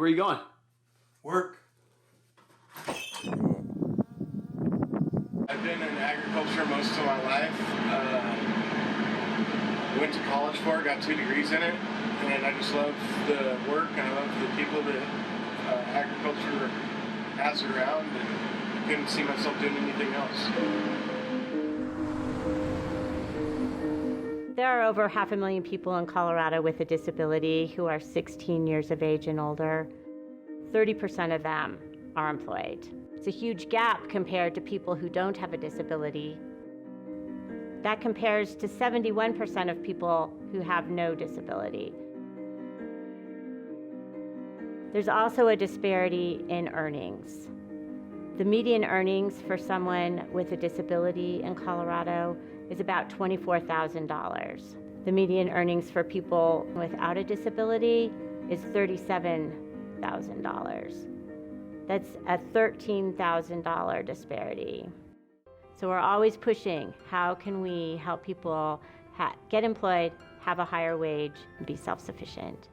Where are you going? Work. I've been in agriculture most of my life. Went to college for it, got 2 degrees in it, and I just love the work and I love the people that agriculture has around, and I couldn't see myself doing anything else. There are over 500,000 people in Colorado with a disability who are 16 years of age and older. 30% of them are employed. It's a huge gap compared to people who don't have a disability. That compares to 71% of people who have no disability. There's also a disparity in earnings. The median earnings for someone with a disability in Colorado is about $24,000. The median earnings for people without a disability is $37,000. That's a $13,000 disparity. So we're always pushing, how can we help people get employed, have a higher wage, and be self-sufficient?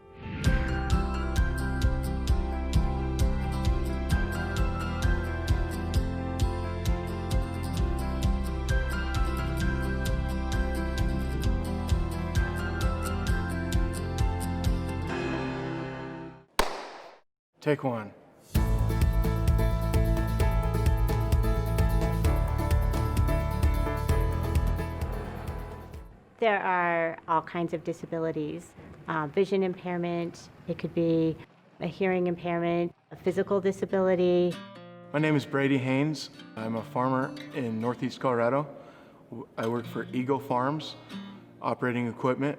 Take one. There are all kinds of disabilities. Vision impairment, it could be a hearing impairment, a physical disability. My name is Brady Haynes. I'm a farmer in Northeast Colorado. I work for Eagle Farms, operating equipment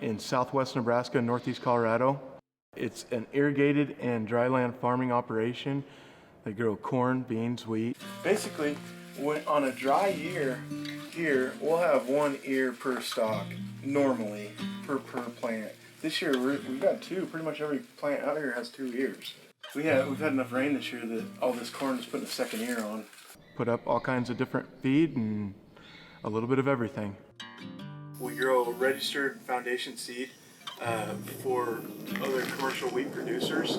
in Southwest Nebraska and Northeast Colorado. It's an irrigated and dryland farming operation. They grow corn, beans, wheat. Basically, on a dry year, here we'll have 1 ear per stalk, normally, per plant. This year we've got 2. Pretty much every plant out here has 2 ears. We've had enough rain this year that all this corn is putting a 2nd ear on. Put up all kinds of different feed and a little bit of everything. We grow registered foundation seed for other commercial wheat producers,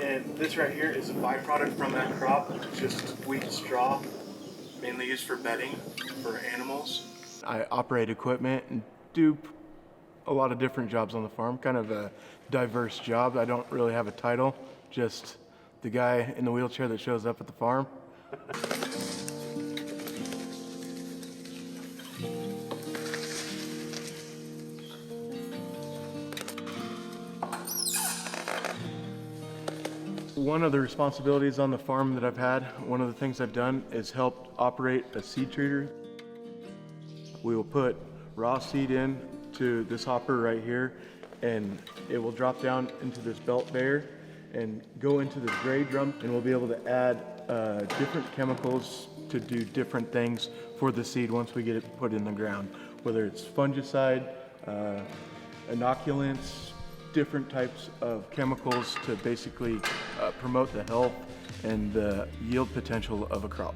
and this right here is a byproduct from that crop. It's just wheat straw, mainly used for bedding for animals. I operate equipment and do a lot of different jobs on the farm, kind of a diverse job. I don't really have a title, just the guy in the wheelchair that shows up at the farm. One of the responsibilities on the farm that I've had, one of the things I've done is helped operate a seed treater. We will put raw seed in to this hopper right here, and it will drop down into this belt conveyor and go into this gray drum, and we'll be able to add different chemicals to do different things for the seed once we get it put in the ground, whether it's fungicide, inoculants, different types of chemicals to basically promote the health and the yield potential of a crop.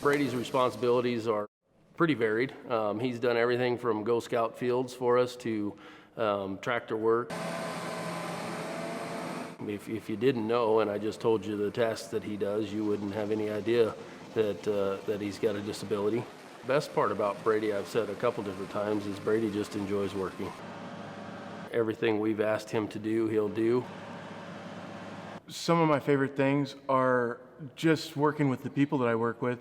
Brady's responsibilities are pretty varied. He's done everything from Go Scout fields for us to tractor work. If you didn't know, and I just told you the tasks that he does, you wouldn't have any idea that he's got a disability. The best part about Brady, I've said a couple different times, is Brady just enjoys working. Everything we've asked him to do, he'll do. Some of my favorite things are just working with the people that I work with,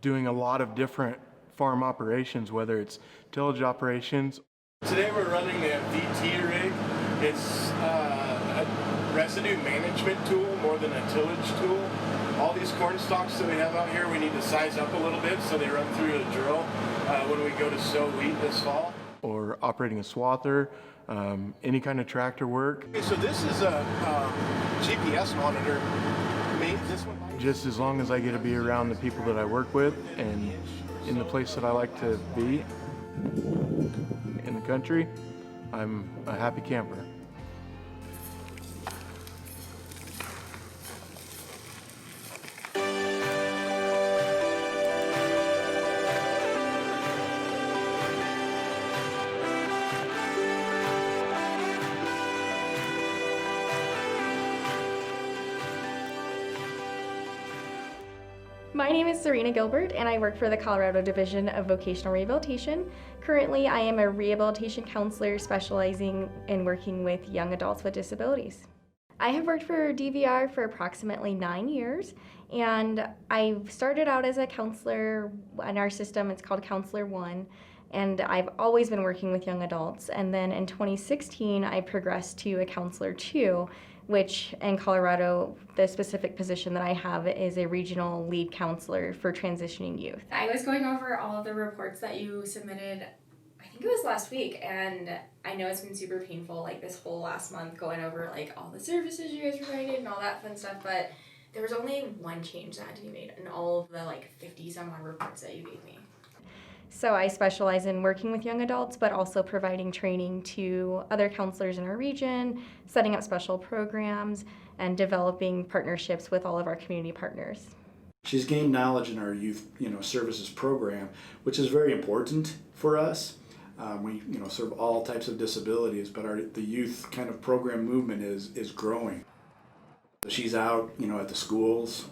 doing a lot of different farm operations, whether it's tillage operations. Today we're running a VT rig. It's a residue management tool more than a tillage tool. All these corn stalks that we have out here, we need to size up a little bit so they run through a drill when we go to sow wheat this fall. Or operating a swather, any kind of tractor work. Okay, so this is a GPS monitor. Just as long as I get to be around the people that I work with and in the place that I like to be in the country, I'm a happy camper. My name is Serena Gilbert, and I work for the Colorado Division of Vocational Rehabilitation. Currently, I am a rehabilitation counselor specializing in working with young adults with disabilities. I have worked for DVR for approximately 9 years, and I started out as a counselor in our system. It's called Counselor 1, and I've always been working with young adults. And then in 2016, I progressed to a Counselor 2, which in Colorado, the specific position that I have is a regional lead counselor for transitioning youth. I was going over all of the reports that you submitted, I think it was last week, and I know it's been super painful, like this whole last month going over like all the services you guys provided and all that fun stuff, but there was only one change that had to be made in all of the like 50 some odd reports that you gave me. So I specialize in working with young adults, but also providing training to other counselors in our region, setting up special programs, and developing partnerships with all of our community partners. She's gained knowledge in our youth, services program, which is very important for us. We, serve all types of disabilities, but the youth kind of program movement is growing. She's out, at the schools,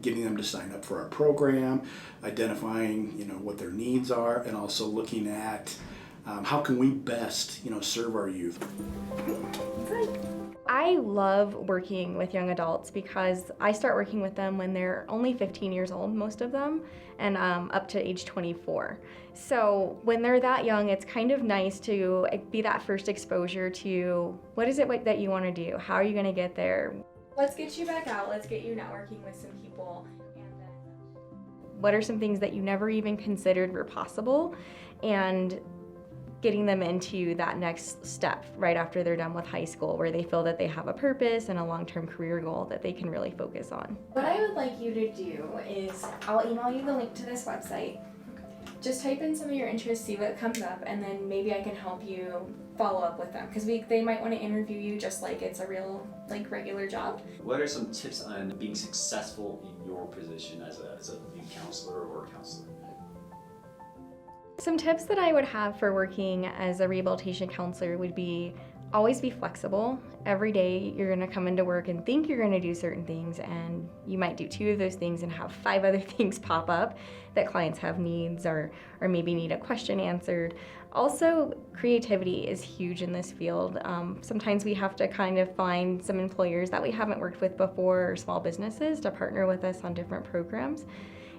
getting them to sign up for our program, identifying, what their needs are, and also looking at how can we best, serve our youth. I love working with young adults because I start working with them when they're only 15 years old, most of them, and up to age 24. So when they're that young, it's kind of nice to be that first exposure to what is it that you want to do? How are you going to get there? Let's get you back out. Let's get you networking with some people. And what are some things that you never even considered were possible? And getting them into that next step right after they're done with high school, where they feel that they have a purpose and a long-term career goal that they can really focus on. What I would like you to do is, I'll email you the link to this website. Just type in some of your interests, see what comes up, and then maybe I can help you follow up with them, because they might want to interview you just like it's a real, regular job. What are some tips on being successful in your position as a youth counselor or counselor? Some tips that I would have for working as a rehabilitation counselor would be always be flexible. Every day you're going to come into work and think you're going to do certain things, and you might do 2 of those things and have 5 other things pop up that clients have needs or maybe need a question answered. Also, creativity is huge in this field. Sometimes we have to kind of find some employers that we haven't worked with before, or small businesses, to partner with us on different programs.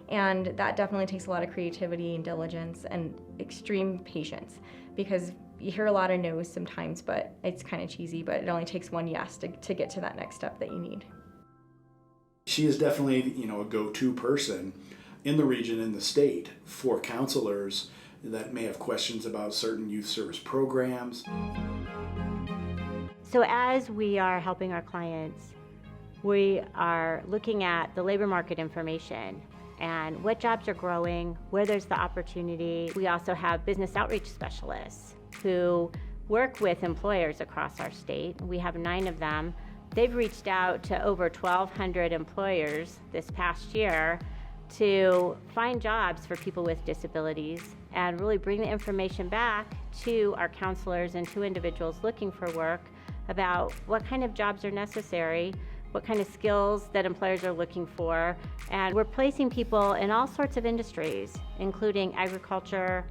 And that definitely takes a lot of creativity and diligence and extreme patience, because you hear a lot of no's sometimes, but it's kind of cheesy, but it only takes one yes to get to that next step that you need. She is definitely, a go-to person in the region, in the state, for counselors that may have questions about certain youth service programs. So as we are helping our clients, we are looking at the labor market information and what jobs are growing, where there's the opportunity. We also have business outreach specialists who work with employers across our state. We have 9 of them. They've reached out to over 1,200 employers this past year to find jobs for people with disabilities and really bring the information back to our counselors and to individuals looking for work about what kind of jobs are necessary, what kind of skills that employers are looking for. And we're placing people in all sorts of industries, including agriculture,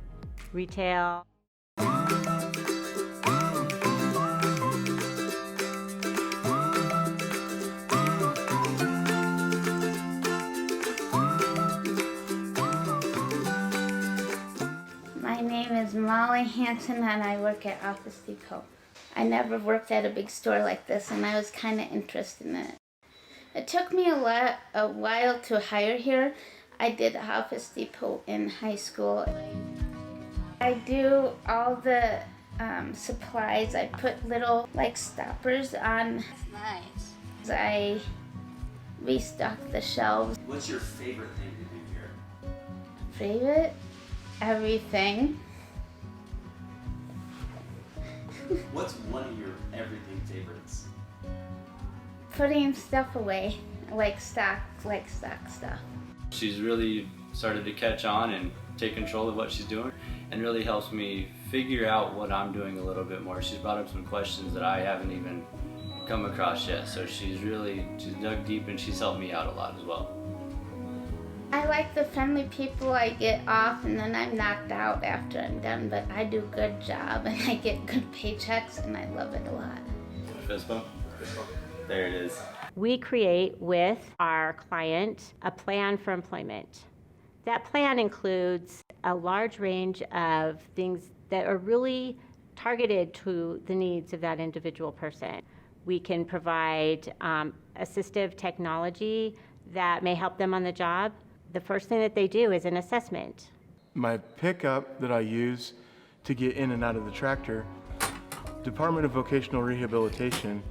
retail. My name is Molly Hanson and I work at Office Depot. I never worked at a big store like this and I was kind of interested in it. It took me a while to hire here. I did Office Depot in high school. I do all the supplies. I put little stoppers on. Nice. I restock the shelves. What's your favorite thing to do here? Favorite? Everything. What's one of your everything favorites? Putting stuff away, like stock stuff. She's really started to catch on and take control of what she's doing, and really helps me figure out what I'm doing a little bit more. She's brought up some questions that I haven't even come across yet, so she's dug deep and she's helped me out a lot as well. I like the friendly people. I get off and then I'm knocked out after I'm done, but I do a good job and I get good paychecks and I love it a lot. Fist bump? There it is. We create with our client a plan for employment. That plan includes a large range of things that are really targeted to the needs of that individual person. We can provide assistive technology that may help them on the job. The first thing that they do is an assessment. My pickup that I use to get in and out of the tractor, Department of Vocational Rehabilitation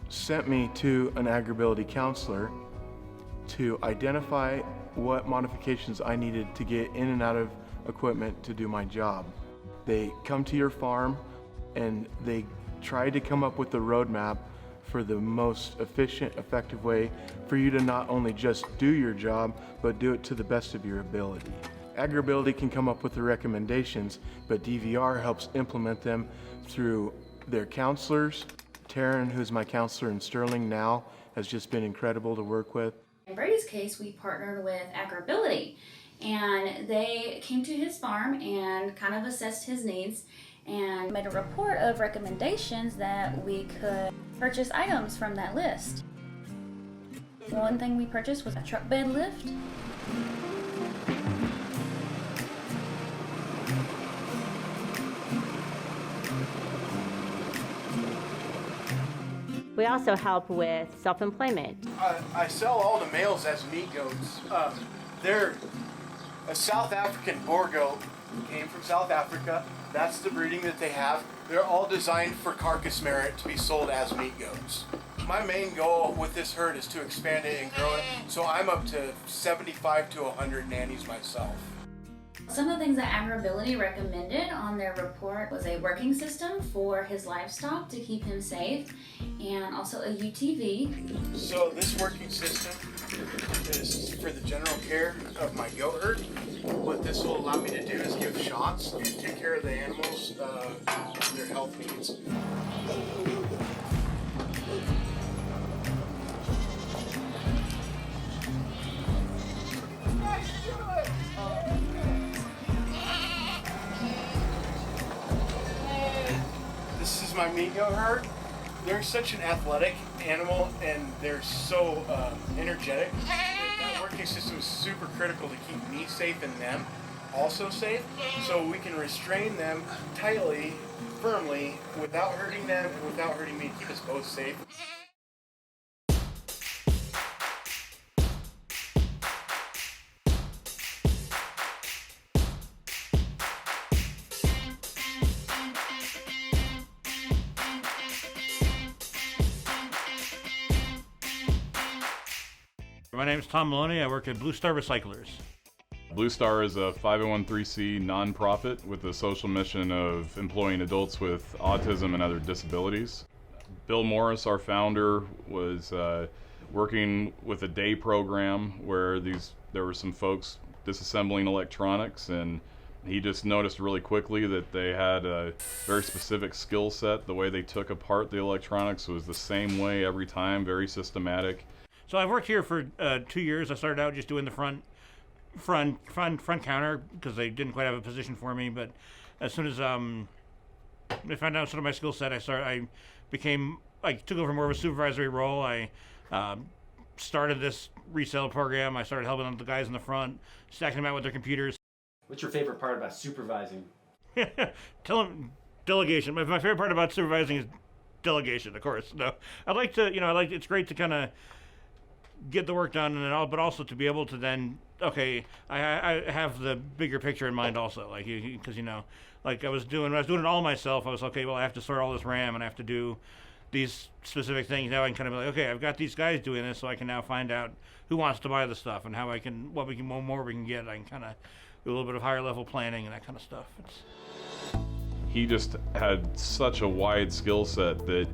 sent me to an ag-ability counselor to identify what modifications I needed to get in and out of equipment to do my job. They come to your farm and they try to come up with the roadmap for the most efficient, effective way for you to not only just do your job, but do it to the best of your ability. Ag-ability can come up with the recommendations, but DVR helps implement them through their counselors. Taryn, who's my counselor in Sterling now, has just been incredible to work with. In Brady's case, we partnered with Ag-ability, and they came to his farm and kind of assessed his needs and made a report of recommendations that we could purchase items from that list. One thing we purchased was a truck bed lift. We also help with self-employment. I sell all the males as meat goats. They're a South African boar goat, came from South Africa. That's the breeding that they have. They're all designed for carcass merit to be sold as meat goats. My main goal with this herd is to expand it and grow it, so I'm up to 75 to 100 nannies myself. Some of the things that Ag-ability recommended on their report was a working system for his livestock to keep him safe, and also a UTV. So this working system is for the general care of my goat herd. What this will allow me to do is give shots and take care of the animals, their health needs. This is my meat goat herd. They're such an athletic animal and they're so energetic. That working system is super critical to keep me safe and them also safe, so we can restrain them tightly, firmly, without hurting them and without hurting me, keep us both safe. My name is Tom Maloney. I work at Blue Star Recyclers. Blue Star is a 501(c) nonprofit with the social mission of employing adults with autism and other disabilities. Bill Morris, our founder, was working with a day program where there were some folks disassembling electronics, and he just noticed really quickly that they had a very specific skill set. The way they took apart the electronics was the same way every time, very systematic. So I've worked here for 2 years. I started out just doing the front counter because they didn't quite have a position for me. But as soon as they found out sort of my skill set, I took over more of a supervisory role. I started this resale program. I started helping the guys in the front, stacking them out with their computers. What's your favorite part about supervising? Delegation. My favorite part about supervising is delegation, of course. No, it's great to kind of get the work done but also to be able to then, okay, I have the bigger picture in mind also, because I was doing it all myself. I was okay, well, I have to sort all this RAM and I have to do these specific things. Now I can kind of be like, okay, I've got these guys doing this, so I can now find out who wants to buy the stuff and what more we can get. I can kind of do a little bit of higher level planning and that kind of stuff. he just had such a wide skill set that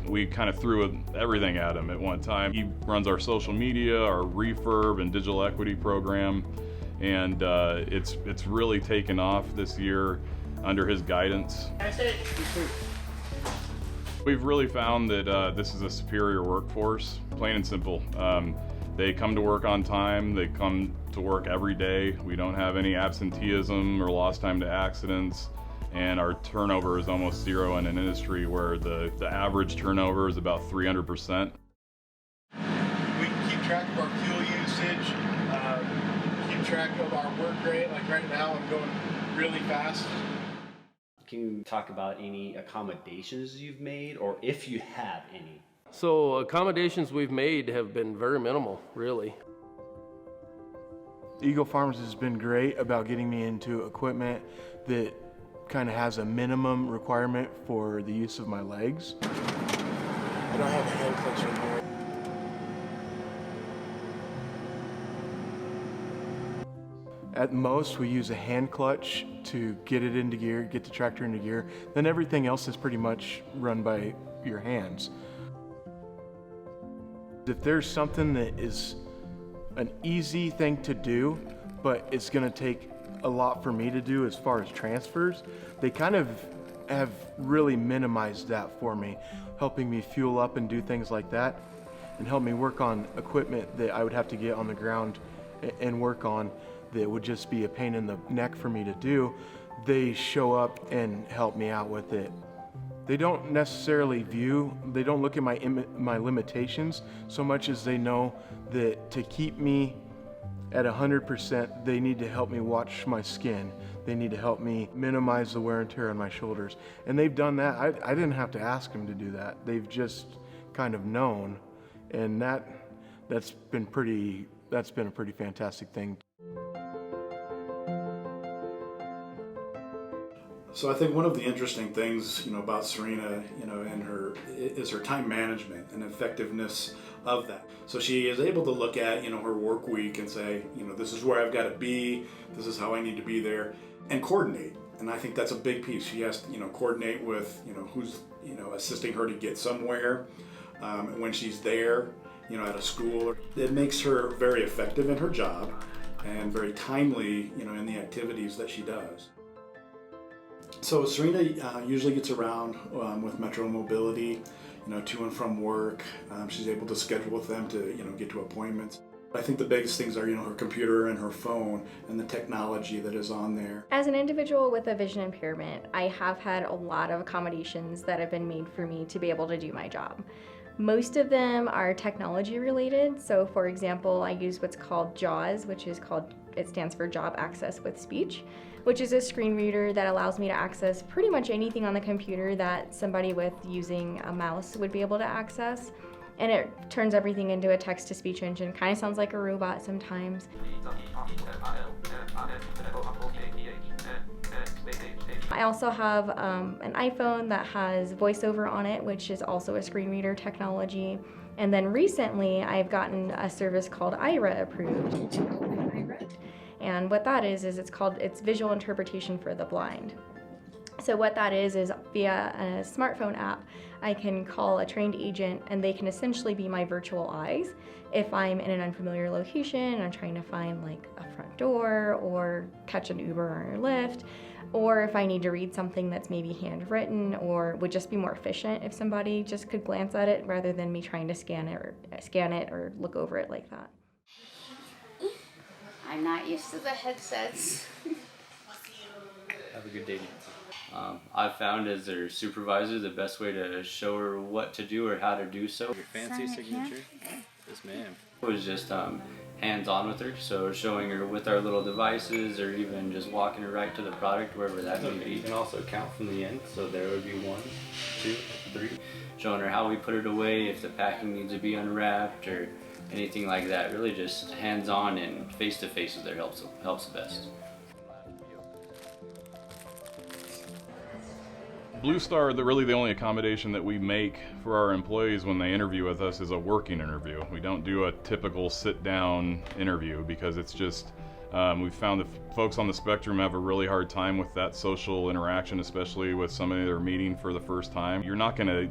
we kind of threw everything at him at one time. He runs our social media, our refurb and digital equity program, and it's really taken off this year under his guidance. We've really found that this is a superior workforce, plain and simple. They come to work on time, they come to work every day. We don't have any absenteeism or lost time to accidents, and our turnover is almost zero in an industry where the average turnover is about 300%. We can keep track of our fuel usage, keep track of our work rate. Like right now, I'm going really fast. Can you talk about any accommodations you've made, or if you have any? So accommodations we've made have been very minimal, really. Eagle Farms has been great about getting me into equipment that kind of has a minimum requirement for the use of my legs. I don't have a hand clutch anymore. At most, we use a hand clutch to get it into gear, get the tractor into gear. Then everything else is pretty much run by your hands. If there's something that is an easy thing to do, but it's gonna take a lot for me to do as far as transfers, they kind of have really minimized that for me, helping me fuel up and do things like that, and help me work on equipment that I would have to get on the ground and work on that would just be a pain in the neck for me to do. They show up and help me out with it. They don't necessarily they don't look at my limitations so much as they know that to keep me at 100%, they need to help me watch my skin. They need to help me minimize the wear and tear on my shoulders. And they've done that. I didn't have to ask them to do that. They've just kind of known. And that's been a pretty fantastic thing. So I think one of the interesting things, about Serena, and is her time management and effectiveness of that. So she is able to look at, her work week and say, this is where I've got to be, this is how I need to be there, and coordinate. And I think that's a big piece. She has to, coordinate with, who's, assisting her to get somewhere. When she's there, at a school, it makes her very effective in her job and very timely, in the activities that she does. So Serena usually gets around with Metro Mobility, to and from work. She's able to schedule with them to, get to appointments. I think the biggest things are, her computer and her phone and the technology that is on there. As an individual with a vision impairment, I have had a lot of accommodations that have been made for me to be able to do my job. Most of them are technology related. So for example, I use what's called JAWS, it stands for Job Access with Speech, which is a screen reader that allows me to access pretty much anything on the computer that somebody with using a mouse would be able to access. And it turns everything into a text-to-speech engine. Kind of sounds like a robot sometimes. I also have an iPhone that has voiceover on it, which is also a screen reader technology. And then recently, I've gotten a service called IRA approved. And what that is it's visual interpretation for the blind. So what that is via a smartphone app, I can call a trained agent and they can essentially be my virtual eyes. If I'm in an unfamiliar location and I'm trying to find like a front door or catch an Uber or a Lyft, or if I need to read something that's maybe handwritten or would just be more efficient if somebody just could glance at it rather than me trying to scan it or look over it like that. I'm not used to the headsets. Have a good day. I've found as their supervisor the best way to show her what to do or how to do so. Your fancy signature? Yes, ma'am. It was just hands-on with her, so showing her with our little devices or even just walking her right to the product, wherever that may be. You can also count from the end, so there would be 1, 2, 3. Showing her how we put it away, if the packing needs to be unwrapped or anything like that. Really just hands-on and face-to-face with her helps the best. Blue Star, really the only accommodation that we make for our employees when they interview with us is a working interview. We don't do a typical sit-down interview because it's just We've found that folks on the spectrum have a really hard time with that social interaction, especially with somebody they're meeting for the first time. You're not going to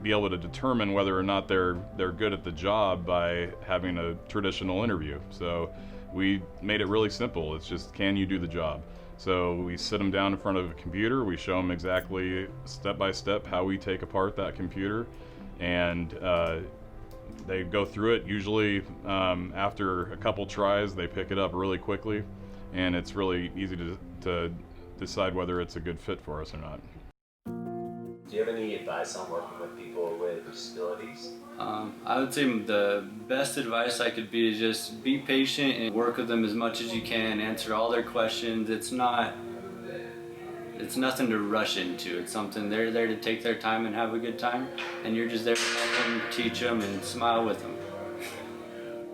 be able to determine whether or not they're good at the job by having a traditional interview. So we made it really simple. It's just, can you do the job? So we sit them down in front of a computer, we show them exactly step by step how we take apart that computer, and they go through it. Usually after a couple tries, they pick it up really quickly, and it's really easy to decide whether it's a good fit for us or not. Do you have any advice on working with people with disabilities? I would say the best advice I could be is just be patient and work with them as much as you can, answer all their questions. It's nothing to rush into. It's something they're there to take their time and have a good time, and you're just there to help them, teach them, and smile with them.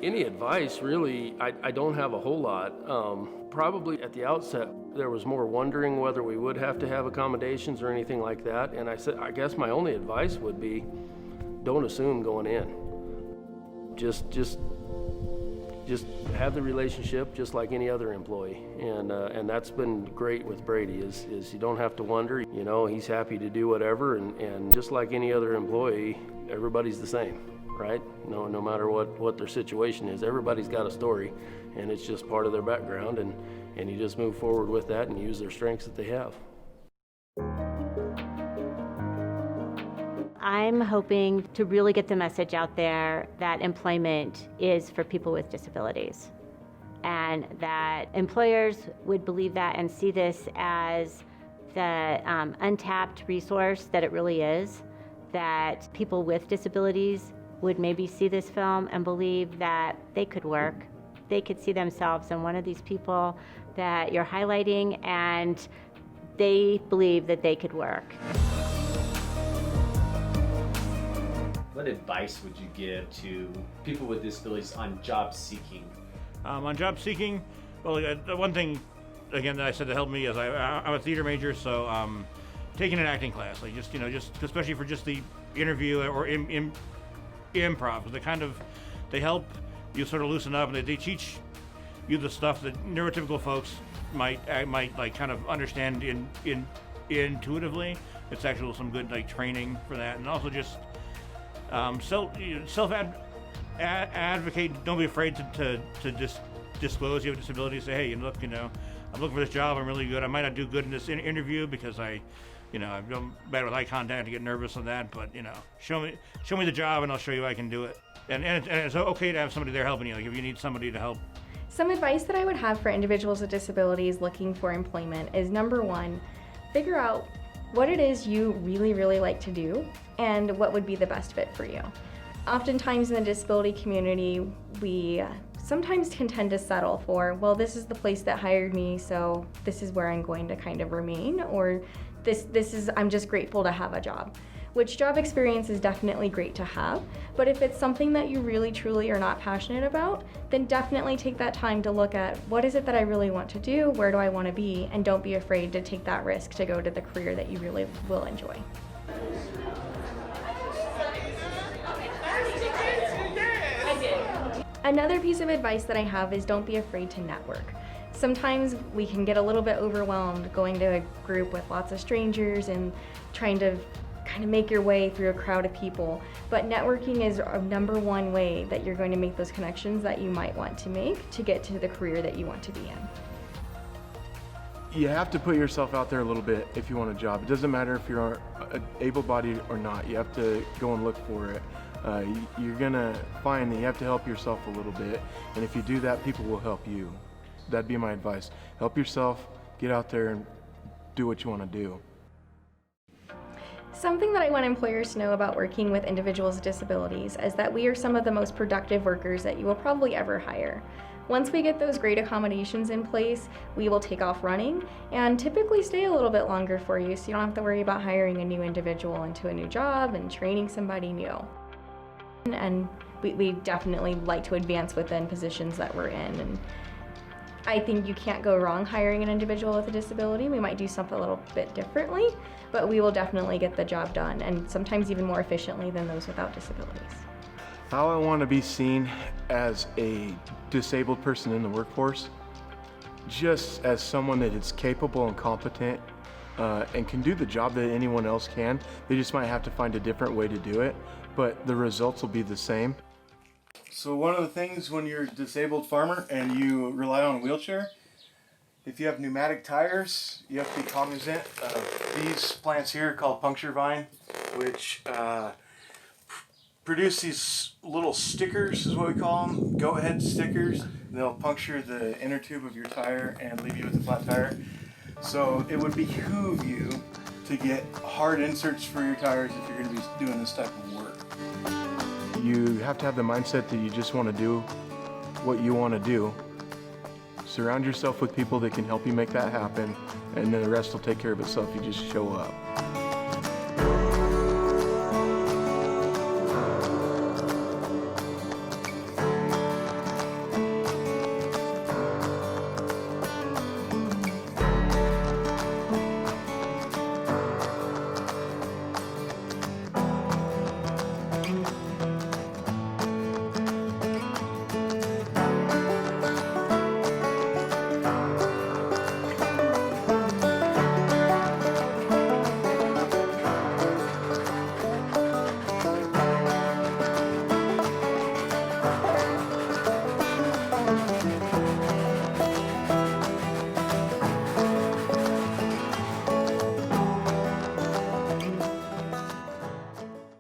Any advice, really, I don't have a whole lot. Probably at the outset, there was more wondering whether we would have to have accommodations or anything like that. And I guess my only advice would be, don't assume going in. Just have the relationship just like any other employee. And that's been great with Brady is you don't have to wonder. You know, he's happy to do whatever, and just like any other employee, everybody's the same. Right? No matter what their situation is, everybody's got a story, and it's just part of their background, and you just move forward with that and use their strengths that they have. I'm hoping to really get the message out there that employment is for people with disabilities, and that employers would believe that and see this as the untapped resource that it really is, that people with disabilities would maybe see this film and believe that they could work. They could see themselves in one of these people that you're highlighting, and they believe that they could work. What advice would you give to people with disabilities on job seeking? On job seeking, well, the one thing, again, that I said that helped me is I'm a theater major, so taking an acting class, like just especially for just the interview or improv, they help you sort of loosen up, and they teach you the stuff that neurotypical folks might like kind of understand intuitively. It's actually some good like training for that, and also just self advocate. Don't be afraid to disclose you have a disability. Say, hey, look, I'm looking for this job. I'm really good. I might not do good in this interview because I'm bad with eye contact. I get nervous on that, but show me the job, and I'll show you I can do it. And it's okay to have somebody there helping you. Like if you need somebody to help. Some advice that I would have for individuals with disabilities looking for employment is, number one, figure out what it is you really, really like to do and what would be the best fit for you. Oftentimes in the disability community, we sometimes can tend to settle for, well, this is the place that hired me, so this is where I'm going to kind of remain, or I'm just grateful to have a job. Which job experience is definitely great to have, but if it's something that you really truly are not passionate about, then definitely take that time to look at what is it that I really want to do, where do I want to be, and don't be afraid to take that risk to go to the career that you really will enjoy. Another piece of advice that I have is don't be afraid to network. Sometimes we can get a little bit overwhelmed going to a group with lots of strangers and trying to kind of make your way through a crowd of people. But networking is a number one way that you're going to make those connections that you might want to make to get to the career that you want to be in. You have to put yourself out there a little bit if you want a job. It doesn't matter if you're able-bodied or not. You have to go and look for it. You're gonna find that you have to help yourself a little bit, and if you do that, people will help you. That'd be my advice. Help yourself, get out there and do what you want to do. Something that I want employers to know about working with individuals with disabilities is that we are some of the most productive workers that you will probably ever hire. Once we get those great accommodations in place, we will take off running and typically stay a little bit longer for you, so you don't have to worry about hiring a new individual into a new job and training somebody new. And we definitely like to advance within positions that we're in. And I think you can't go wrong hiring an individual with a disability. We might do something a little bit differently, but we will definitely get the job done, and sometimes even more efficiently than those without disabilities. How I want to be seen as a disabled person in the workforce just as someone that is capable and competent and can do the job that anyone else can. They just might have to find a different way to do it, but the results will be the same. So one of the things when you're a disabled farmer and you rely on a wheelchair, if you have pneumatic tires, you have to be cognizant of these plants here called puncture vine, which produce these little stickers, is what we call them, go-ahead stickers. They'll puncture the inner tube of your tire and leave you with a flat tire. So it would behoove you to get hard inserts for your tires if you're going to be doing this type of work. You have to have the mindset that you just want to do what you want to do. Surround yourself with people that can help you make that happen, and then the rest will take care of itself. You just show up.